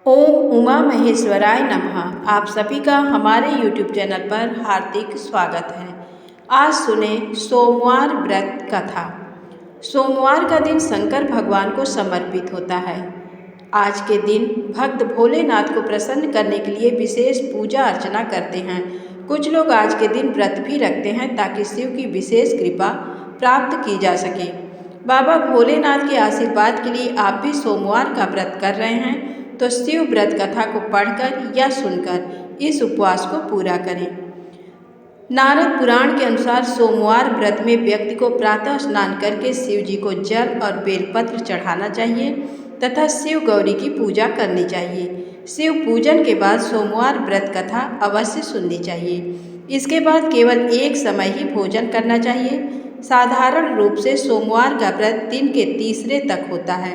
ओम उमा महेश्वराय नमः। आप सभी का हमारे YouTube चैनल पर हार्दिक स्वागत है। आज सुने सोमवार व्रत कथा। सोमवार का दिन शंकर भगवान को समर्पित होता है। आज के दिन भक्त भोलेनाथ को प्रसन्न करने के लिए विशेष पूजा अर्चना करते हैं। कुछ लोग आज के दिन व्रत भी रखते हैं ताकि शिव की विशेष कृपा प्राप्त की जा सके। बाबा भोलेनाथ के आशीर्वाद के लिए आप भी सोमवार का व्रत कर रहे हैं तो शिव व्रत कथा को पढ़कर या सुनकर इस उपवास को पूरा करें। नारद पुराण के अनुसार सोमवार व्रत में व्यक्ति को प्रातः स्नान करके शिव जी को जल और बेलपत्र चढ़ाना चाहिए तथा शिव गौरी की पूजा करनी चाहिए। शिव पूजन के बाद सोमवार व्रत कथा अवश्य सुननी चाहिए। इसके बाद केवल एक समय ही भोजन करना चाहिए। साधारण रूप से सोमवार का व्रत दिन के तीसरे तक होता है,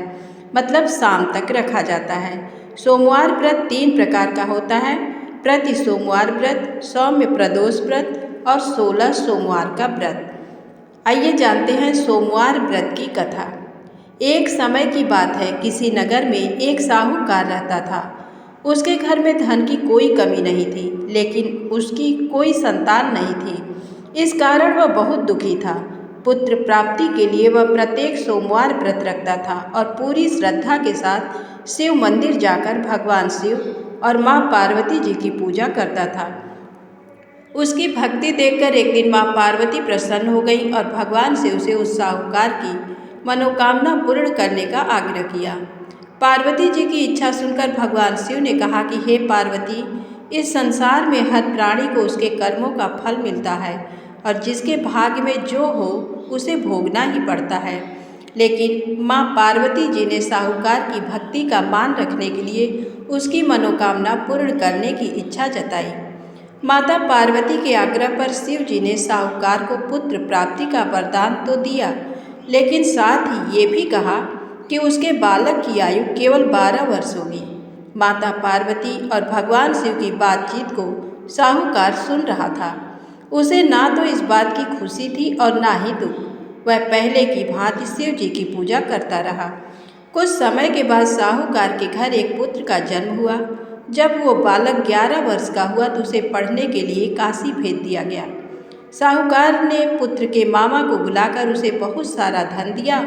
मतलब शाम तक रखा जाता है। सोमवार व्रत 3 प्रकार का होता है: प्रति सोमवार व्रत, सौम्य प्रदोष व्रत और 16 सोमवार का व्रत। आइए जानते हैं सोमवार व्रत की कथा। एक समय की बात है, किसी नगर में एक साहूकार रहता था। उसके घर में धन की कोई कमी नहीं थी, लेकिन उसकी कोई संतान नहीं थी। इस कारण वह बहुत दुखी था। पुत्र प्राप्ति के लिए वह प्रत्येक सोमवार व्रत रखता था और पूरी श्रद्धा के साथ शिव मंदिर जाकर भगवान शिव और माँ पार्वती जी की पूजा करता था। उसकी भक्ति देखकर एक दिन माँ पार्वती प्रसन्न हो गई और भगवान शिव से उस साहूकार की मनोकामना पूर्ण करने का आग्रह किया। पार्वती जी की इच्छा सुनकर भगवान शिव ने कहा कि हे पार्वती, इस संसार में हर प्राणी को उसके कर्मों का फल मिलता है और जिसके भाग्य में जो हो उसे भोगना ही पड़ता है। लेकिन माँ पार्वती जी ने साहूकार की भक्ति का मान रखने के लिए उसकी मनोकामना पूर्ण करने की इच्छा जताई। माता पार्वती के आग्रह पर शिव जी ने साहूकार को पुत्र प्राप्ति का वरदान तो दिया, लेकिन साथ ही ये भी कहा कि उसके बालक की आयु केवल 12 वर्ष होगी। माता पार्वती और भगवान शिव की बातचीत को साहूकार सुन रहा था। उसे ना तो इस बात की खुशी थी और ना ही दुख। वह पहले की भांति शिव जी की पूजा करता रहा। कुछ समय के बाद साहूकार के घर एक पुत्र का जन्म हुआ। जब वो बालक 11 वर्ष का हुआ तो उसे पढ़ने के लिए काशी भेज दिया गया। साहूकार ने पुत्र के मामा को बुलाकर उसे बहुत सारा धन दिया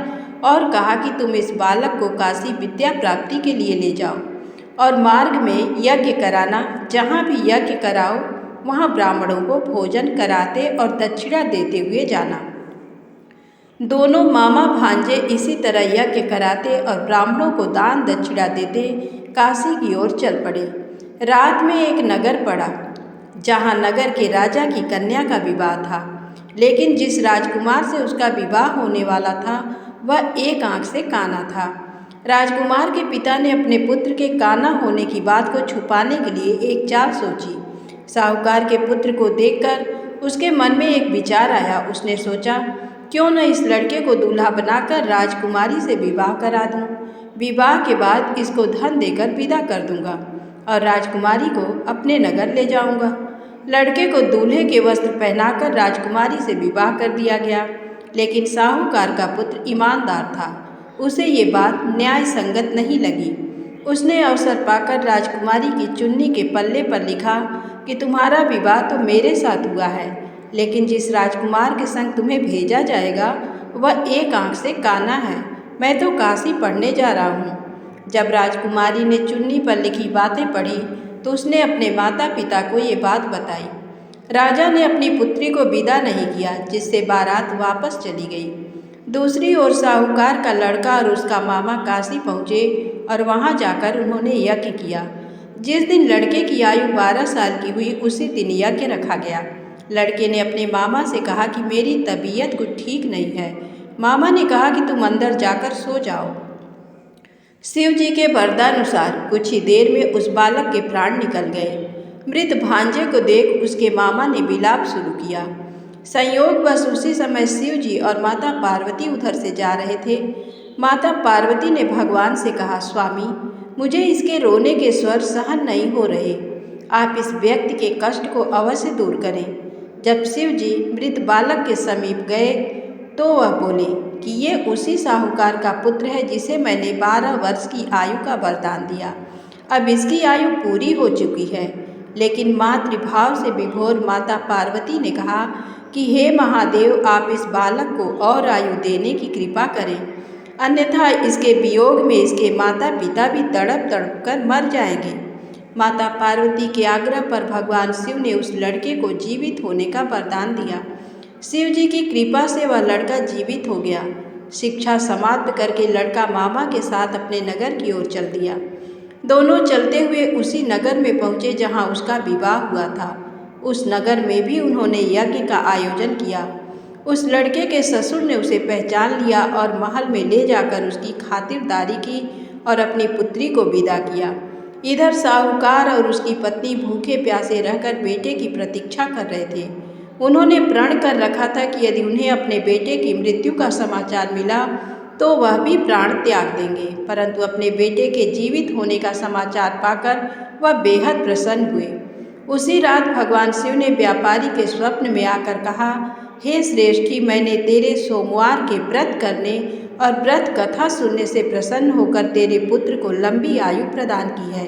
और कहा कि तुम इस बालक को काशी विद्या प्राप्ति के लिए ले जाओ और मार्ग में यज्ञ कराना। जहाँ भी यज्ञ कराओ वहाँ ब्राह्मणों को भोजन कराते और दक्षिणा देते हुए जाना। दोनों मामा भांजे इसी तरह यज्ञ कराते और ब्राह्मणों को दान दक्षिणा देते काशी की ओर चल पड़े। रात में एक नगर पड़ा जहाँ नगर के राजा की कन्या का विवाह था, लेकिन जिस राजकुमार से उसका विवाह होने वाला था वह एक आँख से काना था। राजकुमार के पिता ने अपने पुत्र के काना होने की बात को छुपाने के लिए एक चाल सोची। साहूकार के पुत्र को देखकर उसके मन में एक विचार आया। उसने सोचा, क्यों न इस लड़के को दूल्हा बनाकर राजकुमारी से विवाह करा दूं। विवाह के बाद इसको धन देकर विदा कर दूंगा और राजकुमारी को अपने नगर ले जाऊंगा। लड़के को दूल्हे के वस्त्र पहनाकर राजकुमारी से विवाह कर दिया गया, लेकिन साहूकार का पुत्र ईमानदार था। उसे ये बात न्याय संगत नहीं लगी। उसने अवसर पाकर राजकुमारी की चुन्नी के पल्ले पर लिखा कि तुम्हारा विवाह तो मेरे साथ हुआ है, लेकिन जिस राजकुमार के संग तुम्हें भेजा जाएगा वह एक आँख से काना है। मैं तो काशी पढ़ने जा रहा हूँ। जब राजकुमारी ने चुन्नी पर लिखी बातें पढ़ी तो उसने अपने माता पिता को ये बात बताई। राजा ने अपनी पुत्री को विदा नहीं किया, जिससे बारात वापस चली गई। दूसरी ओर साहूकार का लड़का और उसका मामा काशी पहुँचे और वहाँ जाकर उन्होंने यज्ञ किया। जिस दिन लड़के की आयु 12 साल की हुई उसी दिन यज्ञ रखा गया। लड़के ने अपने मामा से कहा कि मेरी तबीयत कुछ ठीक नहीं है। मामा ने कहा कि तुम अंदर जाकर सो जाओ। शिव जी के वरदानुसार कुछ ही देर में उस बालक के प्राण निकल गए। मृत भांजे को देख उसके मामा ने विलाप शुरू किया। संयोगवश उसी समय शिव जी और माता पार्वती उधर से जा रहे थे। माता पार्वती ने भगवान से कहा, स्वामी, मुझे इसके रोने के स्वर सहन नहीं हो रहे। आप इस व्यक्ति के कष्ट को अवश्य दूर करें। जब शिव जी मृत बालक के समीप गए तो वह बोले कि ये उसी साहूकार का पुत्र है जिसे मैंने 12 वर्ष की आयु का वरदान दिया। अब इसकी आयु पूरी हो चुकी है। लेकिन मातृभाव से विभोर माता पार्वती ने कहा कि हे महादेव, आप इस बालक को और आयु देने की कृपा करें, अन्यथा इसके वियोग में इसके माता पिता भी तड़प तड़प कर मर जाएंगे। माता पार्वती के आग्रह पर भगवान शिव ने उस लड़के को जीवित होने का वरदान दिया। शिव जी की कृपा से वह लड़का जीवित हो गया। शिक्षा समाप्त करके लड़का मामा के साथ अपने नगर की ओर चल दिया। दोनों चलते हुए उसी नगर में पहुँचे जहाँ उसका विवाह हुआ था। उस नगर में भी उन्होंने यज्ञ का आयोजन किया। उस लड़के के ससुर ने उसे पहचान लिया और महल में ले जाकर उसकी खातिरदारी की और अपनी पुत्री को विदा किया। इधर साहूकार और उसकी पत्नी भूखे प्यासे रहकर बेटे की प्रतीक्षा कर रहे थे। उन्होंने प्रण कर रखा था कि यदि उन्हें अपने बेटे की मृत्यु का समाचार मिला तो वह भी प्राण त्याग देंगे, परंतु अपने बेटे के जीवित होने का समाचार पाकर वह बेहद प्रसन्न हुए। उसी रात भगवान शिव ने व्यापारी के स्वप्न में आकर कहा, हे श्रेष्ठी, मैंने तेरे सोमवार के व्रत करने और व्रत कथा सुनने से प्रसन्न होकर तेरे पुत्र को लंबी आयु प्रदान की है।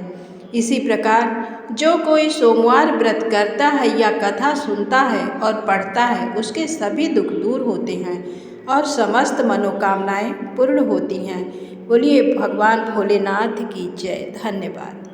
इसी प्रकार जो कोई सोमवार व्रत करता है या कथा सुनता है और पढ़ता है, उसके सभी दुख दूर होते हैं और समस्त मनोकामनाएं पूर्ण होती हैं। बोलिए भगवान भोलेनाथ की जय। धन्यवाद।